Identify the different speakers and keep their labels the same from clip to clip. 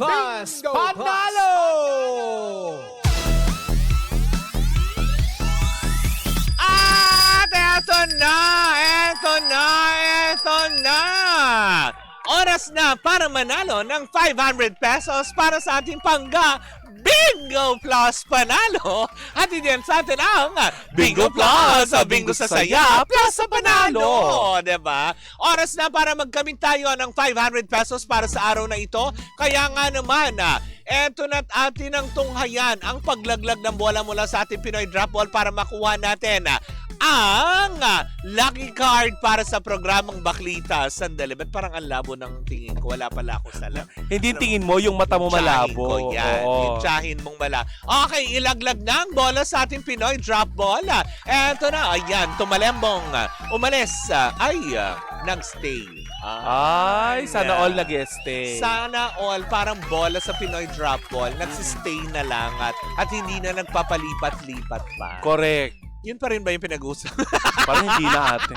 Speaker 1: Plus
Speaker 2: Bingo
Speaker 1: Panalo! At eto na! Oras na para manalo ng 500 pesos para sa ating pangga Bingo Plus Panalo. At diyan sa atin ang Bingo Plus, Bingo sa saya, plus sa panalo. Diba? Oras na para magkamit tayo ng 500 pesos para sa araw na ito. Kaya nga naman, eto na't atin ang tunghayan ang paglaglag ng bola mula sa ating Pinoy Drop Ball para makuha natin ang lucky card para sa programang Baklita. Sandali, ba't parang ang labo ng tingin ko? Wala pala ako sa
Speaker 3: Hindi tingin mo yung mata mo malabo.
Speaker 1: Ko yan. Yung tsahin mong mala. Okay, ilaglag na ang bola sa ating Pinoy Drop Ball. Eto na, ayan, tumalembong. Umalis, nagstay.
Speaker 3: Ay, sana all nag-stay.
Speaker 1: Sana all, parang bola sa Pinoy Drop Ball, nagsistay na lang at hindi na nagpapalipat-lipat pa.
Speaker 3: Correct.
Speaker 1: Yun pa rin ba yung pinag-usap?
Speaker 3: Parang hindi na ate.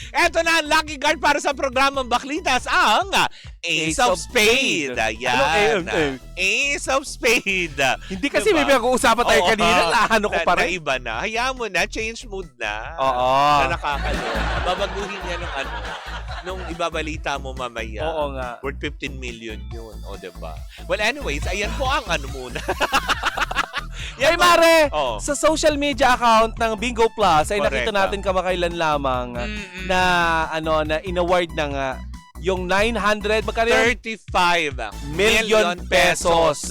Speaker 1: Eto na ang lucky card para sa programang Baklitas, ang Ace of Spade. Ayan. Ace of Spade.
Speaker 3: Hindi kasi may pinag-uusapan tayo kanina. Ano ko pa rin.
Speaker 1: Naiba na. Hayaan mo na. Change mood na.
Speaker 3: Oo.
Speaker 1: Na nakakaloka. Babaguhin niya nung ibabalita mo mamaya.
Speaker 3: Oo nga.
Speaker 1: Worth 15 million yun. O, diba? Well, anyways, ayan po ang muna.
Speaker 3: Ay Mare,
Speaker 1: Oh.
Speaker 3: sa social media account ng Bingo Plus ay
Speaker 1: Correct,
Speaker 3: nakita natin kamakailan lamang na in-award ng yung 900 magkano yun?
Speaker 1: 35
Speaker 3: million pesos.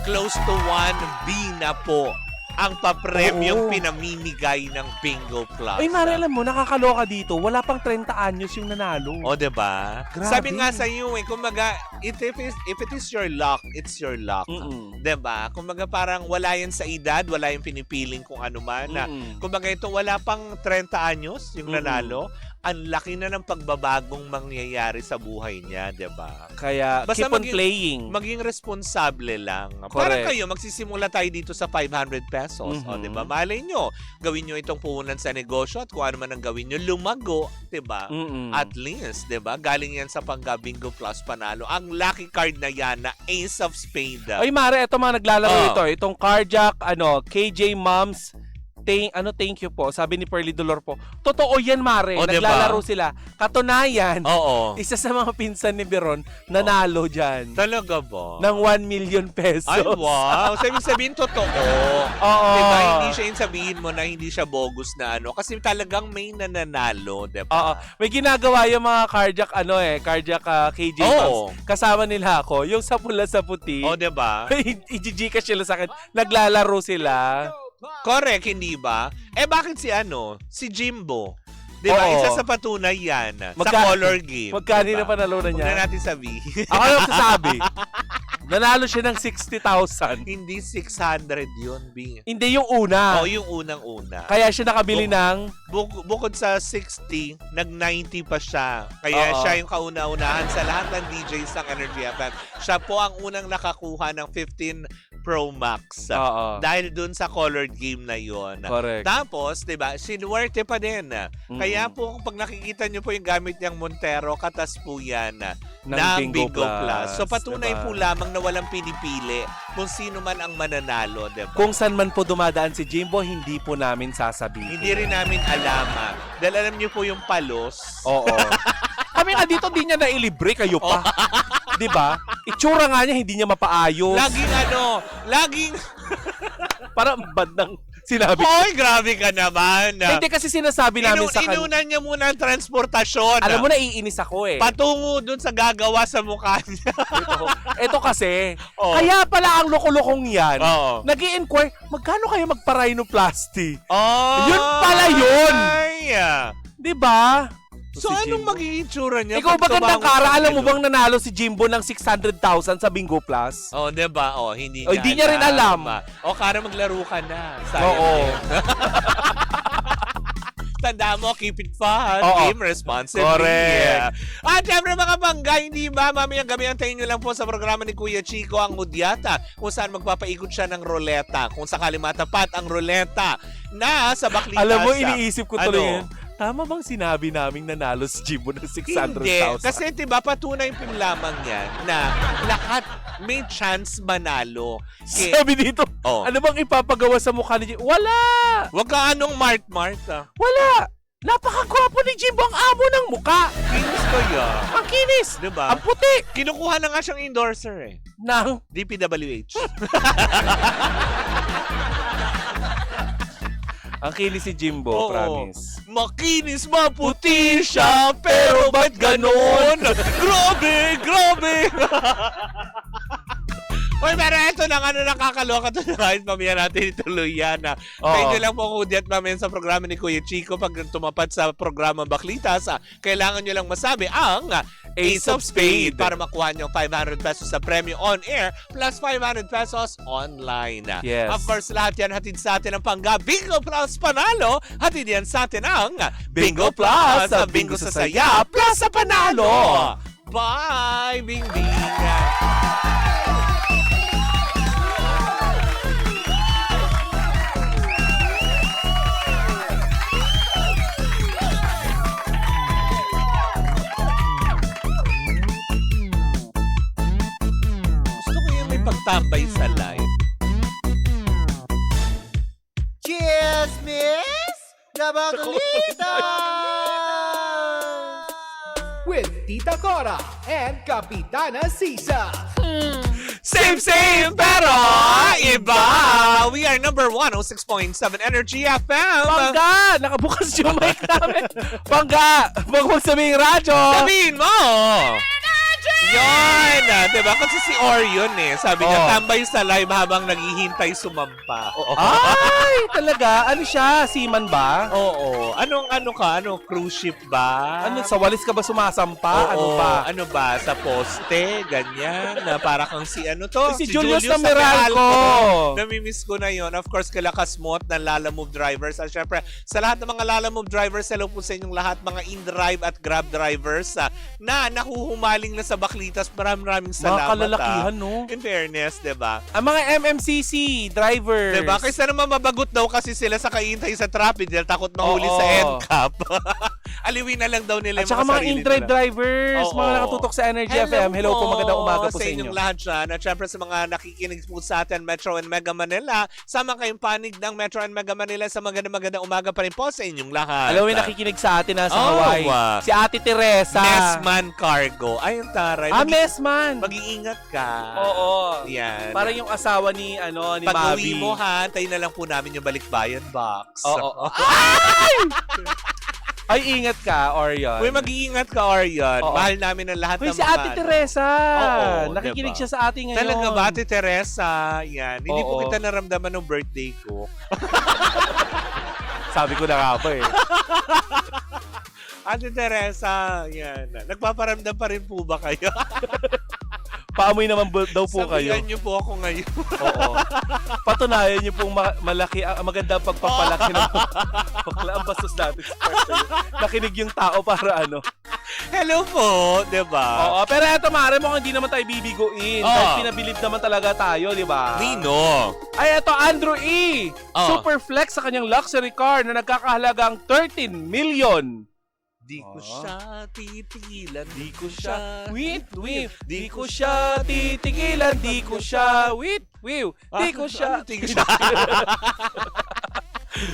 Speaker 1: Close to 1 B na po ang papremyong
Speaker 3: Oo.
Speaker 1: pinamimigay ng Bingo Plus.
Speaker 3: Ay Mare, alam mo, nakakaloka dito. Wala pang 30 anyos yung nanalo.
Speaker 1: O, diba?
Speaker 3: Grabe.
Speaker 1: Sabi nga sa iyo, kumbaga, if it is your luck, it's your luck. Diba? Kumbaga, parang wala yan sa edad, wala yung pinipiling kung ano man. Kumbaga, ito wala pang 30 anyos yung nanalo. Ang laki na ng pagbabagong mangyayari sa buhay niya, diba?
Speaker 3: Kaya,
Speaker 1: Basta
Speaker 3: keep on playing.
Speaker 1: Maging responsable lang.
Speaker 3: Correct.
Speaker 1: Parang kayo, magsisimula tayo dito sa 500 pesos. O, diba? Malay nyo, gawin nyo itong puhunan sa negosyo at kung ano man ang gawin nyo, lumago, diba? At least, diba? Galing yan sa Pangga Bingo Plus Panalo. Ang lucky card na yan na Ace of Spade.
Speaker 3: Ay Mare, eto mga naglalaro ito. Itong Carjack, KJ Moms, thank you po. Sabi ni Pearly Dolor po. Totoo yan, Mare.
Speaker 1: O,
Speaker 3: Naglalaro
Speaker 1: diba?
Speaker 3: sila. Katunayan,
Speaker 1: Oo.
Speaker 3: isa sa mga pinsan ni Beron nanalo dyan.
Speaker 1: Talaga ba?
Speaker 3: Ng 1 million pesos.
Speaker 1: Ay, wow. Sabihin totoo.
Speaker 3: Oo.
Speaker 1: Diba? Hindi siya yung sabihin mo na hindi siya bogus na Kasi talagang may nananalo, diba?
Speaker 3: Oo. May ginagawa yung mga cardiac, cardiac KJ Moms. Kasama nila ako. Yung sa pula sa puti.
Speaker 1: O, diba?
Speaker 3: I-gcash sila sa akin. Naglalaro sila.
Speaker 1: Correct, hindi ba? Bakit si Jimbo? Di ba?
Speaker 3: Oo.
Speaker 1: Isa sa patunay yan. Sa color game.
Speaker 3: Magkano
Speaker 1: diba?
Speaker 3: na panalo na
Speaker 1: Huwag
Speaker 3: niya?
Speaker 1: na natin sabihin.
Speaker 3: Ako lang sasabi. Nanalo siya ng 60,000.
Speaker 1: Hindi 600 yun, Bing.
Speaker 3: Hindi yung una.
Speaker 1: Yung unang-una.
Speaker 3: Kaya siya nakabili ng...
Speaker 1: Bukod sa 60, nag-90 pa siya. Kaya siya yung kauna-unahan sa lahat ng DJs ng Energy FM. Siya po ang unang nakakuha ng 15 Pro Max. Dahil dun sa colored game na yon.
Speaker 3: Correct.
Speaker 1: Tapos, di ba, sinuwerte pa din. Kaya po, pag nakikita nyo po yung gamit niyang Montero, katas po yan ng Bingo Plus. So, patunay po lamang na walang pinipili kung sino man ang mananalo, di ba?
Speaker 3: Kung saan man po dumadaan si Jimbo, hindi po namin sasabihin.
Speaker 1: Hindi rin namin alam. Dahil alam niyo po yung palos.
Speaker 3: Oo. Kami nga dito, di niya nailibre, kayo pa. Di ba? Itsura nga niya, hindi niya mapaayos.
Speaker 1: Laging
Speaker 3: Parang bandang sinabi.
Speaker 1: Hoy, grabe ka naman.
Speaker 3: Hindi kasi sinasabi namin sa kanya.
Speaker 1: Inunan niya muna ang transportasyon.
Speaker 3: Alam mo, naiinis ako eh.
Speaker 1: Patungo dun sa gagawa sa mukha niya.
Speaker 3: Ito kasi, kaya pala ang loko-lokong yan, nag-i-inquire, magkano kayo magpa-rhinoplasty? Yun pala yun! Di ba?
Speaker 1: So, anong magiging tsura niya?
Speaker 3: Ikaw ba gandang kara? Alam mo bang nanalo si Jimbo ng 600,000 sa Bingo Plus?
Speaker 1: Diba? Hindi
Speaker 3: hindi niya rin alam.
Speaker 1: Kara maglaro ka na.
Speaker 3: Oo.
Speaker 1: Tanda mo, keep it fun. Game responsibly.
Speaker 3: Correct.
Speaker 1: At syempre mga bangga, hindi ba? Mamayang gabi antayin nyo lang po sa programa ni Kuya Chico ang Mudyata, kung saan magpapaikot siya ng roleta. Kung sakali matapat ang roleta na sa Baklitas.
Speaker 3: Alam mo, iniisip ko tuloy yun. tama bang sinabi naming nanalo si Jimbo ng 600,000?
Speaker 1: Hindi. Kasi diba patunay po lamang yan na lahat may chance manalo.
Speaker 3: Sabi dito, ano bang ipapagawa sa mukha ni Jimbo? Wala!
Speaker 1: Wag ka anong Mart
Speaker 3: Wala! Napakagwapo ni Jimbo, ang amo ng muka.
Speaker 1: Kinis ko yan.
Speaker 3: Ang kinis.
Speaker 1: Diba?
Speaker 3: Ang puti.
Speaker 1: Kinukuha na nga siyang endorser
Speaker 3: Nang?
Speaker 1: DPWH.
Speaker 3: Ang kinis si Jimbo, promise.
Speaker 1: Makinis, maputi siya, pero ba't ganon? Grabe! Uy, pero ito lang, nakakaloka to guys. Mamaya natin ituloy yan. Pwede lang po kudyat mamaya sa programa ni Kuya Chico pag tumapat sa programa Baklitas. Kailangan nyo lang masabi ang Ace of Spade para makuha nyo 500 pesos sa premyo on air plus 500 pesos online.
Speaker 3: Yes.
Speaker 1: Of course, lahat yan hatid sa atin ang Pangga Bingo Plus Panalo. Hatid yan sa atin ang Bingo Plus, ang Bingo sa Saya plus sa Panalo. Bye, Bing Bing! Pagtambay sa live.
Speaker 2: Cheers, miss! Nabakalita!
Speaker 4: With Tita Cora and Kapitana Sisa.
Speaker 1: Same, pero iba! We are number 106.7 Energy FM.
Speaker 3: Pangga! Nakabukas yung mic namin. Pangga! Huwag mong sabihin radyo.
Speaker 1: Sabihin mo! Yun! Diba? Kasi si Orion sabi niya, tambay sa live habang naghihintay sumampa.
Speaker 3: Ay! Talaga? Ano siya? Seaman ba?
Speaker 1: Oo. Anong cruise ship ba?
Speaker 3: Ano, sa walis ka ba sumasampa?
Speaker 1: Oo.
Speaker 3: Ano ba?
Speaker 1: Ano ba? Sa poste? Ganyan? Na para kang si
Speaker 3: Si Julius na Meralco.
Speaker 1: Namimiss ko na yon. Of course, kila Kasmot ng Lala Move drivers. At syempre, sa lahat ng mga Lala Move drivers, hello po sa inyong lahat, mga in-drive at grab drivers na nahuhumaling na sa Baklitas. Maraming salamat.
Speaker 3: Mga kalalakihan, no?
Speaker 1: In fairness, diba?
Speaker 3: Ang mga MMCC drivers.
Speaker 1: Diba? Kaysa naman mabagot daw kasi sila sa kaintay sa traffic dahil takot mahuli sa NCAP. Aliwin na lang daw nila
Speaker 3: at saka mga in-drive drivers, mga nakatutok sa Energy FM. Hello po, magandang umaga po sa inyo.
Speaker 1: Inyong lahat dyan. At syempre sa mga nakikinig po sa atin, Metro and Mega Manila, sama kayong panig ng Metro and Mega Manila sa magandang umaga pa rin po sa inyong lahat.
Speaker 3: Alam mo yung nakikinig sa atin sa Hawaii. Si Ate Teresa.
Speaker 1: Messman Cargo. Ayun, taray.
Speaker 3: Messman.
Speaker 1: Mag-iingat ka.
Speaker 3: Oo.
Speaker 1: Yan.
Speaker 3: Parang yung asawa ni Mavi.
Speaker 1: Pag-uwi mo tayo na lang po namin yung balikbayan box.
Speaker 3: Oo. Ay, ingat ka, Orion.
Speaker 1: Uy, mag-iingat ka, Orion. Mahal namin ang lahat ng
Speaker 3: si Ate Teresa.
Speaker 1: Oo,
Speaker 3: nakikinig
Speaker 1: diba?
Speaker 3: siya sa atin ngayon.
Speaker 1: Talaga ba, Ate Teresa? Yan. Hindi po kita naramdaman ng birthday ko.
Speaker 3: Sabi ko na nga ba
Speaker 1: Ate Teresa, yan. Nagpaparamdam pa rin po ba kayo?
Speaker 3: Paamoy naman daw po kayo.
Speaker 1: Sabihan niyo po ako ngayon.
Speaker 3: Oo. Patunayan niyo pong malaki, maganda pagpapalaki ng bakla. Ang bastos natin. Nakinig yung tao para
Speaker 1: Hello po, diba?
Speaker 3: Oo, pero eto Mare, mukhang hindi naman tayo bibiguin. Dahil pinabilib naman talaga tayo, diba?
Speaker 1: Nino?
Speaker 3: Ay, eto, Andrew E. Super flex sa kanyang luxury car na nagkakahalagang 13 million.
Speaker 1: Di ko siya titigilan.
Speaker 3: Di ko siya Di ko siya titigilan. Di ko siya Di ko siya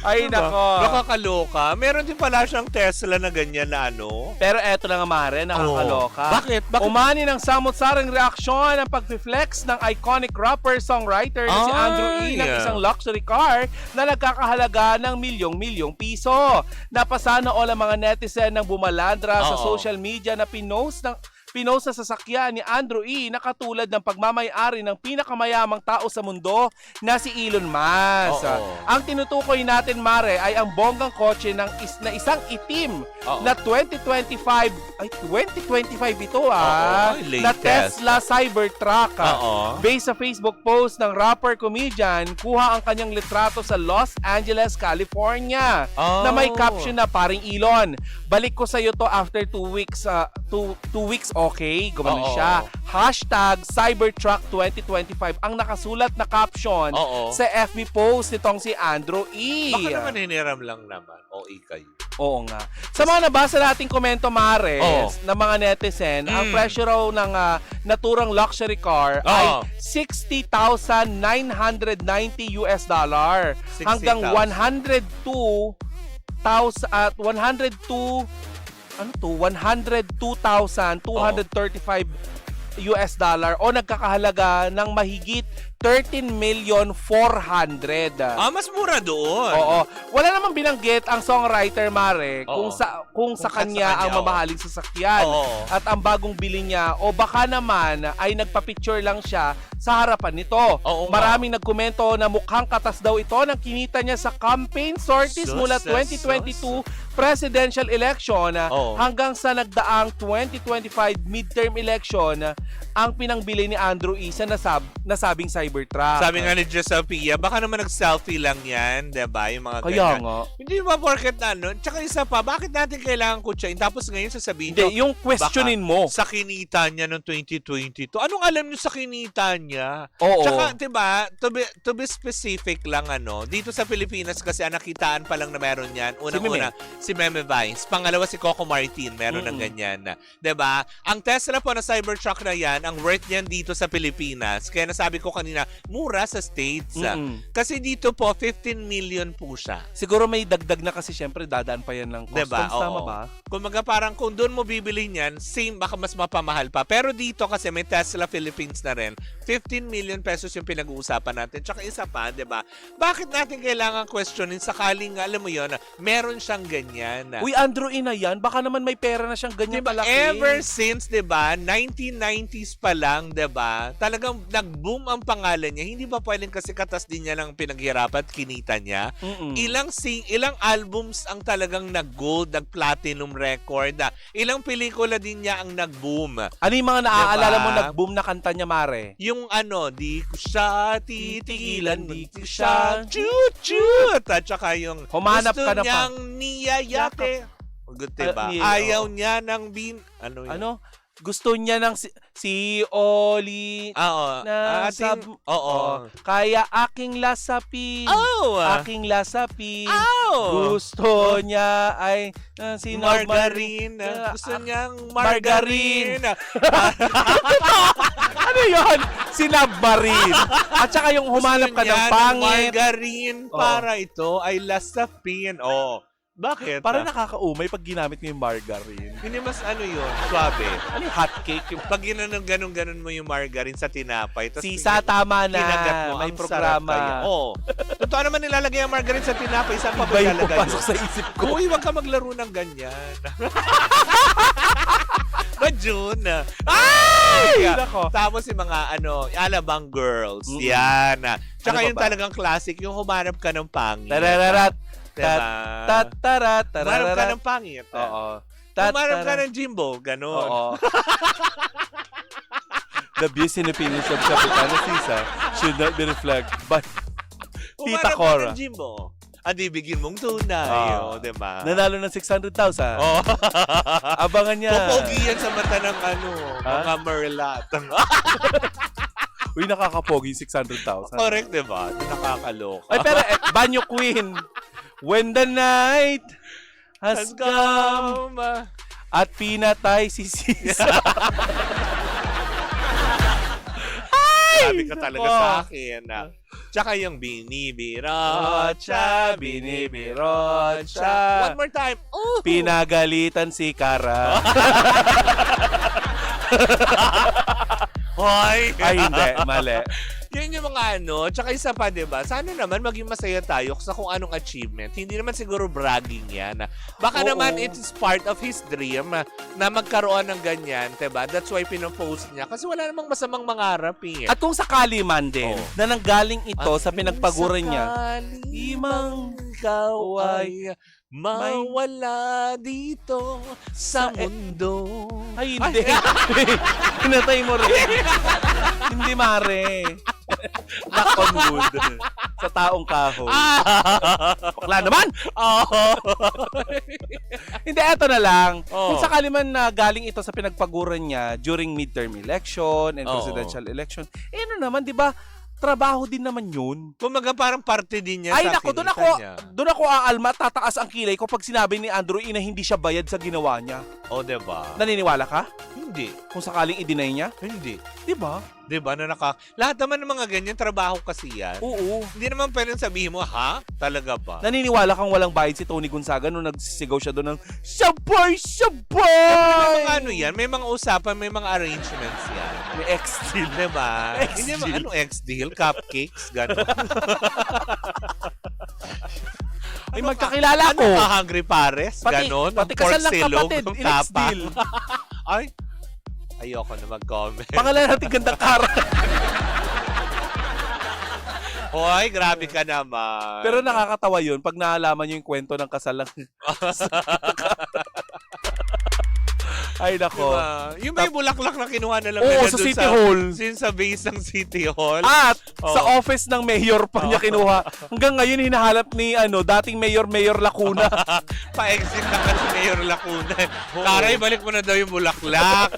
Speaker 3: Ay, nako.
Speaker 1: Nakakaloka. Meron din pala siyang Tesla na ganyan na
Speaker 3: Pero eto na nga, Mare, nakakaloka.
Speaker 1: Bakit?
Speaker 3: Umani ng samot-sarang reaksyon ang pag-flex ng iconic rapper-songwriter na si Andrew E. ng isang luxury car na nagkakahalaga ng milyong-milyong piso. Napasana all ang mga netizen ng bumalandra sa social media na pinost sa sasakyan ni Andrew E. na katulad ng pagmamay-ari ng pinakamayamang tao sa mundo na si Elon Musk. Ang tinutukoy natin, Mare, ay ang bonggang kotse na isang itim na 2025 ito na Tesla Cybertruck. Based sa Facebook post ng rapper-comedian, kuha ang kanyang litrato sa Los Angeles, California na may caption na, "Paring Elon, balik ko sa iyo to after 2 weeks Okay, gumano
Speaker 1: Oo.
Speaker 3: siya. Hashtag Cybertruck 2025 ang nakasulat na caption
Speaker 1: Oo.
Speaker 3: sa FB post nitong si Andrew E.
Speaker 1: Baka naman hiniram lang naman. O kayo.
Speaker 3: Oo nga. Sa mga nabasa nating komento, Mares,
Speaker 1: Oo.
Speaker 3: ng mga netizen, ang presyo raw ng naturang luxury car
Speaker 1: Oo.
Speaker 3: ay $60,990 hanggang 102,235 o nagkakahalaga ng mahigit 13,400,000.
Speaker 1: Mas mura doon.
Speaker 3: Oo. Wala namang binanggit ang songwriter, Mare,
Speaker 1: Oo.
Speaker 3: kung sa kanya ang
Speaker 1: oo.
Speaker 3: mamahaling sasakyan
Speaker 1: Oo.
Speaker 3: at ang bagong bili niya o baka naman ay nagpa-picture lang siya sa harapan nito.
Speaker 1: Oo nga.
Speaker 3: Maraming nagkomento na mukhang katas daw ito ng kinita niya sa campaign sorties mula 2022 presidential election
Speaker 1: Oo.
Speaker 3: hanggang sa nagdaang 2025 midterm election ang pinangbili ni Andrew E. sa nasabing Cybertruck.
Speaker 1: Sabi nga ni Josephia, baka naman nag-selfie lang yan, diba? Yung mga
Speaker 3: Kaya
Speaker 1: ganyan.
Speaker 3: nga.
Speaker 1: Hindi ba porket na, no? Tsaka isa pa, bakit natin kailangan kutsain? Tapos ngayon sasabihin nyo,
Speaker 3: Hindi, yung questionin mo.
Speaker 1: sa kinita niya noong 2022. Anong alam nyo sa kinita niya?
Speaker 3: Oo.
Speaker 1: Tsaka, diba, to be specific lang, dito sa Pilipinas kasi ang nakitaan pa lang na meron yan. Unang-una, si Meme Vines. Pangalawa, si Coco Martin. Meron ng ganyan. Diba? Ang Tesla po na Cybertruck na yan, ang worth niyan dito sa Pilipinas. Kaya nasabi ko kanina, mura sa States. Kasi dito po, 15 million po siya.
Speaker 3: Siguro may dagdag na kasi syempre dadaan pa yan ng customs,
Speaker 1: Diba?
Speaker 3: tama
Speaker 1: Oo.
Speaker 3: ba?
Speaker 1: Kumbaga parang kung doon mo bibili niyan, same, baka mas mapamahal pa. Pero dito kasi may Tesla Philippines na rin, 15 million pesos yung pinag-uusapan natin. Tsaka isa pa, diba? Bakit natin kailangan questionin sakaling, alam mo yon, meron siyang ganyan.
Speaker 3: Uy, Andrew, ina yan. Baka naman may pera na siyang ganyan
Speaker 1: Diba,
Speaker 3: palaki.
Speaker 1: ever since, diba, 1990s pa lang, diba, talagang nag-boom ang pangalan niya. Hindi ba pwedeng kasi katas din niya ng pinaghirapan at kinita niya? Ilang albums ang talagang nag-gold, nag-platinum record. Ilang pelikula din niya ang nag-boom.
Speaker 3: Ano yung mga naaalala
Speaker 1: Diba?
Speaker 3: mo nag-boom na kanta niya, Mare?
Speaker 1: Yung di ko siya titigilan, di ko siya chut-chut. At saka yung
Speaker 3: Humanap
Speaker 1: gusto
Speaker 3: ka na pa.
Speaker 1: niyang niyayate. Good, diba? Ayaw niya ng ano yun?
Speaker 3: Ano? Gusto niya ng si Oli
Speaker 1: Oo.
Speaker 3: na
Speaker 1: Oo.
Speaker 3: kaya aking lasapin.
Speaker 1: Oh!
Speaker 3: Aking lasapin.
Speaker 1: Oh!
Speaker 3: Gusto niya ay
Speaker 1: Margarine. Gusto niyang margarine.
Speaker 3: Ano yun? Sinabmarin. At saka yung humanap ka ng pangit.
Speaker 1: Margarine
Speaker 3: Oo.
Speaker 1: para ito ay lasapin. Oh. Bakit?
Speaker 3: Parang nakakaumay pag ginamit mo yung margarine.
Speaker 1: Hindi mas yun, suabe.
Speaker 3: Ano yung hot cake? Yung
Speaker 1: Pag ganun mo yung margarine sa tinapay, tapos
Speaker 3: Sisa, tama na.
Speaker 1: kinagat mo,
Speaker 3: May
Speaker 1: ang
Speaker 3: programa.
Speaker 1: sarap kaya. Oo. Totoo naman nilalagay ang margarine sa tinapay, saan pa ba
Speaker 3: Iba yung
Speaker 1: ilalagay
Speaker 3: pupasok
Speaker 1: yun?
Speaker 3: sa isip ko.
Speaker 1: Uy, wag ka maglaro ng ganyan. June.
Speaker 3: Ay!
Speaker 1: Yeah.
Speaker 3: Nako.
Speaker 1: Tapos yung mga Alabang Girls. Yan. Tsaka
Speaker 3: Ano
Speaker 1: yung
Speaker 3: pa ba?
Speaker 1: talagang classic, yung humanap ka ng pangit.
Speaker 3: Tarararat.
Speaker 1: Diba?
Speaker 3: Tatarat.
Speaker 1: Humanap ka ng pangit.
Speaker 3: Oo.
Speaker 1: Humanap ka ng Jimbo. Ganon.
Speaker 3: Oo. The views and opinions of Kapitana Sisa should not be reflected by Tita
Speaker 1: Humanap ka
Speaker 3: Cora.
Speaker 1: ng Jimbo. Adi, bigyan mong tunay.
Speaker 3: Ah.
Speaker 1: Diba?
Speaker 3: Nanalo ng 600,000.
Speaker 1: Oh.
Speaker 3: Abangan niya.
Speaker 1: Pupogi yan sa mata ng
Speaker 3: Ha?
Speaker 1: mga merlat.
Speaker 3: Uy, nakakapogi 600,000.
Speaker 1: Correct, diba? Nakakaloka.
Speaker 3: Ay, pero Banyo Queen. When the night has come at pinatay si Sisa.
Speaker 1: Sabi ka talaga
Speaker 3: nako.
Speaker 1: sa akin. Tsaka yung binibirotcha,
Speaker 3: binibirotcha.
Speaker 1: One more time. Ooh.
Speaker 3: Pinagalitan si Kara.
Speaker 1: Hoy!
Speaker 3: Ay, hindi. Mali.
Speaker 1: Yun yung mga tsaka isa pa, diba? Sana naman maging masaya tayo sa kung anong achievement. Hindi naman siguro bragging yan. Baka
Speaker 3: Oo.
Speaker 1: naman it is part of his dream na magkaroon ng ganyan, diba? That's why pinopost niya. Kasi wala namang masamang mangarap eh.
Speaker 3: At kung sakali man din,
Speaker 1: Oo.
Speaker 3: na nanggaling ito sa pinagpaguran niya,
Speaker 1: Imang ikaw ay mawala dito sa mundo.
Speaker 3: ay hindi. Pinatay mo rin. Hindi, Mare. Knock on wood. sa taong kahoy. Bakla
Speaker 1: Ah!
Speaker 3: naman!
Speaker 1: Oo.
Speaker 3: Hindi, eto na lang.
Speaker 1: Oo.
Speaker 3: Kung sakali man na galing ito sa pinagpaguran niya during midterm election and
Speaker 1: Oo.
Speaker 3: presidential election, ano naman, di ba, trabaho din naman yun.
Speaker 1: Kumaga parang parte din niya
Speaker 3: Ay,
Speaker 1: sa
Speaker 3: nako,
Speaker 1: kinita niya.
Speaker 3: doon ako aalma, tataas ang kilay ko pag sinabi ni Andrew E na hindi siya bayad sa ginawa niya.
Speaker 1: O, diba?
Speaker 3: Naniniwala ka?
Speaker 1: Hindi.
Speaker 3: Kung sakaling i-deny niya?
Speaker 1: Hindi.
Speaker 3: Di ba?
Speaker 1: Diba? Lahat naman ng mga ganyan, trabaho kasi yan.
Speaker 3: Oo.
Speaker 1: Hindi naman pwedeng sabihin mo, ha? Talaga ba?
Speaker 3: Naniniwala kang walang bayad si Tony Gonzaga nung nagsisigaw siya doon ng sabay,
Speaker 1: May
Speaker 3: sabay!
Speaker 1: mga ano yan, may mga usapan, may mga arrangements yan.
Speaker 3: May ex-deal.
Speaker 1: Diba?
Speaker 3: Ex-deal.
Speaker 1: Hindi naman, ano ex-deal? Cupcakes? Gano'n.
Speaker 3: Ay, magkakilala ko.
Speaker 1: Ano ka, Hungry Pares? Ganon?
Speaker 3: Pati kasal ng kapatid,
Speaker 1: ng tapa?
Speaker 3: in-ex-deal.
Speaker 1: Ay, ayoko na mag-comment.
Speaker 3: Pangalan natin gandang kara.
Speaker 1: Hoy, grabe ka naman.
Speaker 3: Pero nakakatawa yun pag naalaman nyo yung kwento ng kasal ng... Ay, nako.
Speaker 1: Diba? Yung may bulaklak na kinuha na lang
Speaker 3: Oo,
Speaker 1: nila
Speaker 3: sa
Speaker 1: dun
Speaker 3: City Hall.
Speaker 1: Sa base ng City Hall.
Speaker 3: At
Speaker 1: Oo.
Speaker 3: sa office ng mayor pa niya kinuha. Hanggang ngayon hinahalap ni dating Mayor Lacuna.
Speaker 1: Pa-exit na ka ni Mayor Lacuna. Karay, balik mo na daw yung bulaklak.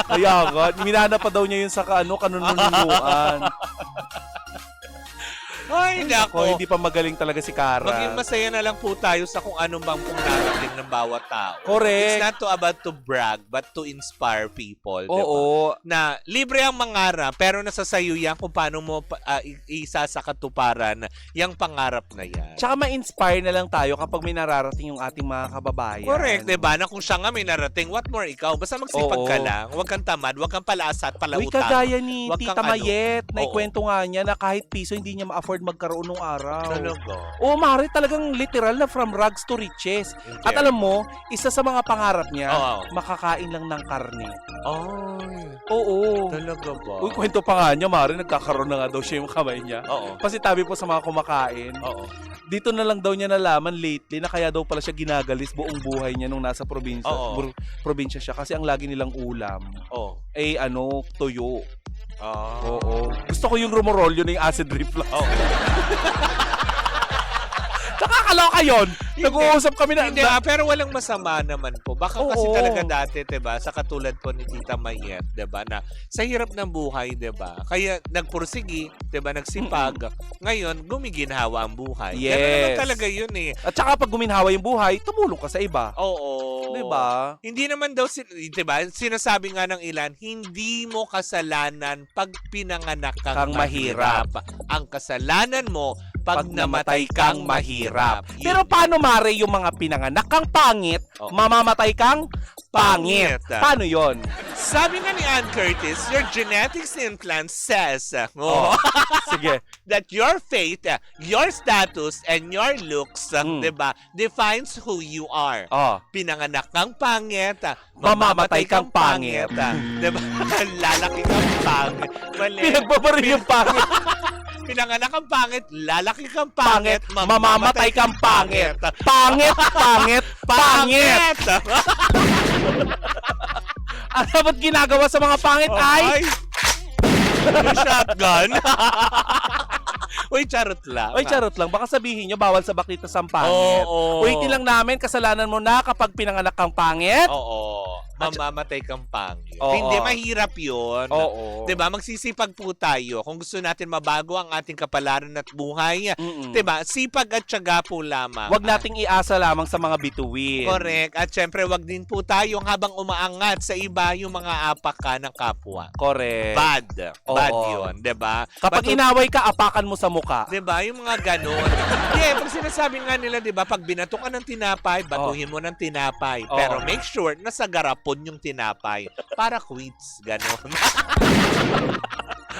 Speaker 3: Kaya nga, minana pa daw niya yun sa kanununuan.
Speaker 1: Ay,
Speaker 3: Ako,
Speaker 1: nako.
Speaker 3: hindi pa magaling talaga si Kara.
Speaker 1: Maging masaya na lang po tayo sa kung anong bang pong narating ng bawat tao.
Speaker 3: Correct.
Speaker 1: It's not about to brag, but to inspire people. Diba?
Speaker 3: Oo.
Speaker 1: Na libre ang mangarap, pero nasa sayo yan kung paano mo isa sa katuparan yung pangarap na yan.
Speaker 3: Tsaka ma-inspire na lang tayo kapag may nararating yung ating mga kababayan.
Speaker 1: Correct, diba? Na kung siya nga may narating, what more ikaw? Basta magsipag
Speaker 3: Oo.
Speaker 1: ka lang. Huwag kang tamad, huwag kang palaasa at
Speaker 3: Uy,
Speaker 1: palautang.
Speaker 3: kagaya ni
Speaker 1: Wag
Speaker 3: Tita
Speaker 1: kang
Speaker 3: Mayet, na
Speaker 1: Oo.
Speaker 3: ikwento nga niya na kahit piso hindi niya ma-afford magkaroon nung araw.
Speaker 1: Talaga.
Speaker 3: Oo, Mari, talagang literal na from rags to riches. At alam mo, isa sa mga pangarap niya,
Speaker 1: Oo.
Speaker 3: makakain lang ng karne.
Speaker 1: Ay,
Speaker 3: Oo.
Speaker 1: talaga ba?
Speaker 3: Uy, kwento pa nga niya, Mari, nagkakaroon na nga daw siya yung kamay niya.
Speaker 1: Oo.
Speaker 3: Kasi tabi po sa mga kumakain,
Speaker 1: Oo.
Speaker 3: dito na lang daw niya nalaman lately na kaya daw pala siya ginagalis buong buhay niya nung nasa probinsya,
Speaker 1: Oo.
Speaker 3: probinsya siya kasi ang lagi nilang ulam
Speaker 1: Oo.
Speaker 3: ay tuyo.
Speaker 1: Ah.
Speaker 3: Oo. Gusto ko yung rumorolyo na yung acid reflux.
Speaker 1: Oo.
Speaker 3: Nakakaloka yun. Nag-uusap kami na...
Speaker 1: Hindi, pero walang masama naman po. Baka kasi
Speaker 3: Oo.
Speaker 1: talaga dati, 'di ba, sa katulad po ni Tita Mayet, 'di ba, na sa hirap ng buhay, 'di ba? Kaya nagpursigi, 'di ba, nagsipag. Ngayon, gumiginhawa ang buhay.
Speaker 3: Yes.
Speaker 1: Ganun naman talaga 'yun eh.
Speaker 3: At saka pag guminhawa yung buhay, tumulong ka sa iba.
Speaker 1: Oo.
Speaker 3: 'Di ba?
Speaker 1: Hindi naman daw, 'di ba, sinasabi nga ng ilan, hindi mo kasalanan pag pinanganak kang
Speaker 3: Kang mahirap.
Speaker 1: Ang kasalanan mo pag namatay kang mahirap.
Speaker 3: Pero paano, Mare, yung mga pinanganak kang pangit,
Speaker 1: Oo.
Speaker 3: mamamatay kang pangit?
Speaker 1: Pangit.
Speaker 3: Paano yon?
Speaker 1: Sabi nga ni Ann Curtis, your genetics implant says
Speaker 3: Oh. Sige.
Speaker 1: that your faith, your status, and your looks,
Speaker 3: Mm.
Speaker 1: 'di ba, defines who you are.
Speaker 3: Oh.
Speaker 1: Pinanganak kang pangit,
Speaker 3: Mamamatay kang pangit.
Speaker 1: 'di ba? Lalaki kang pangit. Mali.
Speaker 3: Pinagbabaril yung pangit.
Speaker 1: Pinanganak kang pangit, lalaki kang
Speaker 3: Pangit,
Speaker 1: pangit,
Speaker 3: mamamatay kang pangit. Pangit, pangit, pangit. Ano dapat ginagawa sa mga pangit ay?
Speaker 1: May shotgun. Uy, charot lang.
Speaker 3: Oy, charot lang. Baka sabihin nyo, bawal sa baklita sa pangit.
Speaker 1: Oo.
Speaker 3: Ulitin lang namin, kasalanan mo na kapag pinanganak kang pangit.
Speaker 1: Oo. Mamamatay kang pangit.
Speaker 3: Oo.
Speaker 1: Hindi mahirap yun.
Speaker 3: Oo.
Speaker 1: 'Di ba? Magsisipag po tayo kung gusto natin mabago ang ating kapalaran at buhay.
Speaker 3: Mm-mm.
Speaker 1: 'Di ba? Sipag at tiyaga po lamang.
Speaker 3: Wag nating iasa lamang sa mga bituin.
Speaker 1: Correct. At syempre, wag din po tayong habang umaangat sa iba yung mga apak ka ng kapwa.
Speaker 3: Correct.
Speaker 1: Bad.
Speaker 3: Oo.
Speaker 1: Bad yun. 'Di ba?
Speaker 3: Kapag inaway ka, apakan mo sa muka.
Speaker 1: 'Di ba? Yung mga ganun. Yeah, pag sinasabi nga nila, 'di ba, pag binato ka ng tinapay, batuhin mo ng tinapay.
Speaker 3: Oo.
Speaker 1: Pero make sure na sa garapon yung tinapay para quits, ganun.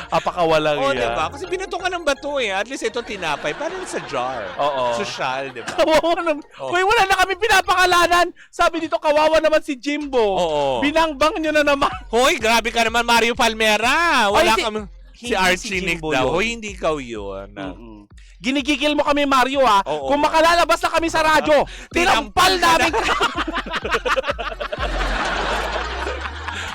Speaker 3: Apakawalang
Speaker 1: Oo,
Speaker 3: yan.
Speaker 1: 'di ba? Kasi binato ka ng bato eh. At least ito tinapay, para sa jar.
Speaker 3: Oo.
Speaker 1: Social, 'di ba?
Speaker 3: Kawawa naman.
Speaker 1: Oo.
Speaker 3: Uy, wala na kami pinapakalanan. Sabi dito, kawawa naman si Jimbo.
Speaker 1: Oo.
Speaker 3: Binangbang nyo na naman.
Speaker 1: Hoy, grabe ka naman, Mario Palmera. Wala
Speaker 3: Ay,
Speaker 1: kami. Si
Speaker 3: hindi
Speaker 1: Archie
Speaker 3: si
Speaker 1: Nick
Speaker 3: Jimbo
Speaker 1: daw.
Speaker 3: yun.
Speaker 1: Hoy, hindi ikaw yun.
Speaker 3: Mm-mm. Ginigigil mo kami, Mario, ha?
Speaker 1: Oo.
Speaker 3: Kung makalalabas na kami sa radyo, tinampal
Speaker 1: Tinampal ka
Speaker 3: namin.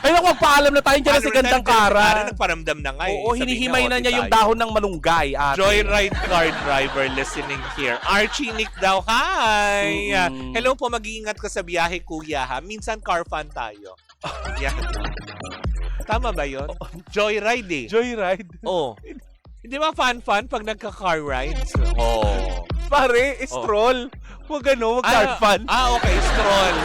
Speaker 3: Ay, parang magpaalam na tayo dyan na si Gandang Kara.
Speaker 1: Nagparamdam na nga
Speaker 3: Oo,
Speaker 1: Sabihin
Speaker 3: hinihimay
Speaker 1: niya,
Speaker 3: na niya
Speaker 1: "Oti
Speaker 3: yung
Speaker 1: tayo."
Speaker 3: dahon ng malunggay. Ate.
Speaker 1: Joyride car driver listening here. Archie Nick daw, hi!
Speaker 3: Mm-mm.
Speaker 1: Hello po, mag-iingat ka sa biyahe, kuya, ha? Minsan car fan tayo. Yan. Tama ba yun? Joyride, eh.
Speaker 3: Joyride.
Speaker 1: Oh. Hindi ba fun pag nagka-car rides? Oh.
Speaker 3: Pare, stroll. Huwag mag-car fun.
Speaker 1: Okay, stroll.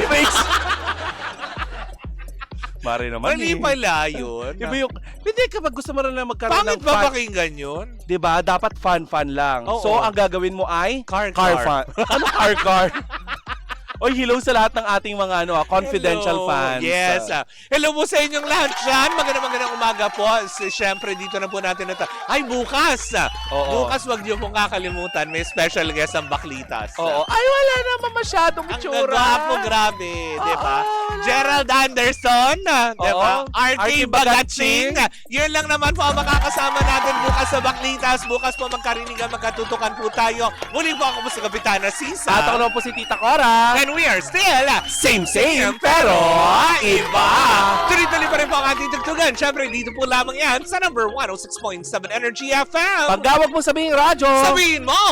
Speaker 3: Mare naman
Speaker 1: Mali pala yun.
Speaker 3: Iba yung, hindi kapag gusto mo rin lang magkaroon
Speaker 1: Pangit
Speaker 3: ng
Speaker 1: ba
Speaker 3: fun.
Speaker 1: pakinggan yun?
Speaker 3: Diba? Dapat fun lang.
Speaker 1: Oo.
Speaker 3: So, ang gagawin mo ay
Speaker 1: Car.
Speaker 3: fun. Ano car? Oy, hello sa lahat ng ating mga confidential
Speaker 1: Hello.
Speaker 3: fans.
Speaker 1: Yes. Hello po sa inyong lahat dyan. Magandang umaga po. Siyempre, dito na po natin ay, bukas.
Speaker 3: Oo.
Speaker 1: Bukas, wag niyo pong kakalimutan. May special guest ang Baklitas.
Speaker 3: Oo. Ay, wala naman masyadong
Speaker 1: Ang
Speaker 3: itsura.
Speaker 1: gagwapo, grabe. Di ba? Gerald Anderson. Di ba? RT Bagatsing. Yun lang naman po ang makakasama natin bukas sa Baklitas. Bukas po magkarinigan, magkatutukan po tayo. Muli po ako po sa Kapitana Sisa.
Speaker 3: At ako naman po si Tita Cora.
Speaker 1: And we are still
Speaker 3: Same, pero
Speaker 1: iba. Tuloy-tuloy pa rin po ang ating tugtugan. Siyempre, dito po lamang yan sa number 106.7 Energy FM.
Speaker 3: Pagkawag mo sabihin radyo.
Speaker 1: Sabihin mo!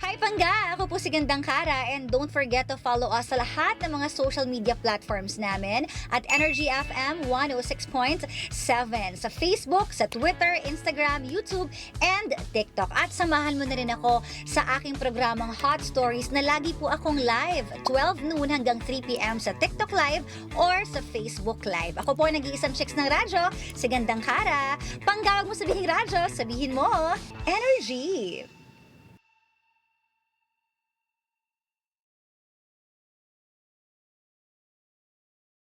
Speaker 5: Hi Pangga! Ako po si Gandang Kara and don't forget to follow us sa lahat ng mga social media platforms namin at Energy FM 106.7 sa Facebook, sa Twitter, Instagram, YouTube, and TikTok. At samahan mo na rin ako sa aking programang Hot Stories na lagi po akong live 12 noon hanggang 3 p.m. sa TikTok Live or sa Facebook Live. Ako po ang nag-iisang chicks ng radyo, si Gandang Kara. Pangga, wag mo sabihin radyo, sabihin mo Energy!